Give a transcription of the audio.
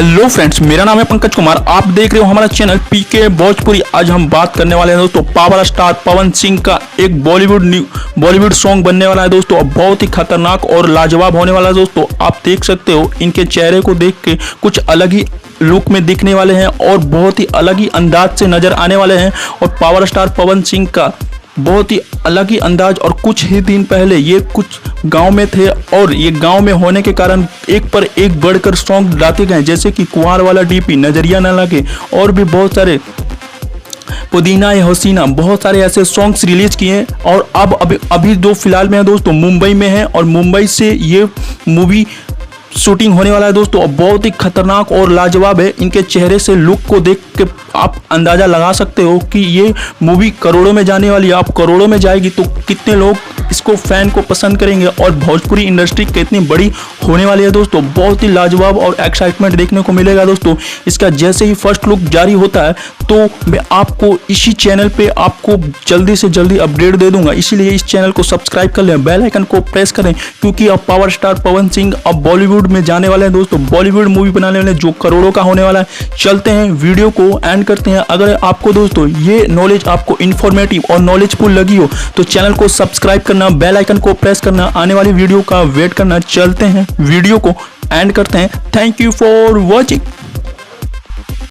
Hello friends, मेरा नाम है पंकज कुमार। आप देख रहे हो हमारा चैनल पीके भोजपुरी। आज हम बात करने वाले हैं दोस्तों पावर स्टार पवन सिंह का एक बॉलीवुड सॉन्ग बनने वाला है दोस्तों। बहुत ही खतरनाक और लाजवाब होने वाला है दोस्तों। आप देख सकते हो इनके चेहरे को देख के कुछ अलग ही लुक में दिखने वाले हैं और बहुत ही अलग ही अंदाज से नजर आने वाले हैं। और पावर स्टार पवन सिंह का बहुत ही अलग ही अंदाज। और कुछ ही दिन पहले ये कुछ गांव में थे और ये गांव में होने के कारण एक पर एक बढ़कर सॉन्ग गाते गए, जैसे कि कुंवार वाला डीपी, नजरिया न लगे और भी बहुत सारे, पुदीना ये हसीना, बहुत सारे ऐसे सॉन्ग्स रिलीज किए। और अब अभी जो फिलहाल में है दोस्तों मुंबई में है और मुंबई से ये मूवी शूटिंग होने वाला है दोस्तों। और बहुत ही खतरनाक और लाजवाब है। इनके चेहरे से लुक को देख के आप अंदाजा लगा सकते हो कि ये मूवी करोड़ों में जाने वाली है। आप करोड़ों में जाएगी तो कितने लोग इसको फैन को पसंद करेंगे और भोजपुरी इंडस्ट्री कितनी बड़ी होने वाली है दोस्तों। बहुत ही लाजवाब और एक्साइटमेंट देखने को मिलेगा दोस्तों। इसका जैसे ही फर्स्ट लुक जारी होता है तो मैं आपको इसी चैनल पे आपको जल्दी से जल्दी अपडेट दे दूंगा। इसीलिए इस चैनल को सब्सक्राइब कर लें, बेल आइकन को प्रेस करें, क्योंकि अब पावर स्टार पवन सिंह अब बॉलीवुड में जाने वाले हैं दोस्तों। बॉलीवुड मूवी बनाने वाले जो करोड़ों का होने वाला है। चलते हैं वीडियो को एंड करते हैं। अगर आपको दोस्तों ये नॉलेज आपको इन्फॉर्मेटिव और नॉलेजफुल लगी हो तो चैनल को सब्सक्राइब करना, बेल आइकन को प्रेस करना, आने वाली वीडियो का वेट करना। चलते हैं वीडियो को एंड करते हैं। Thank you for watching.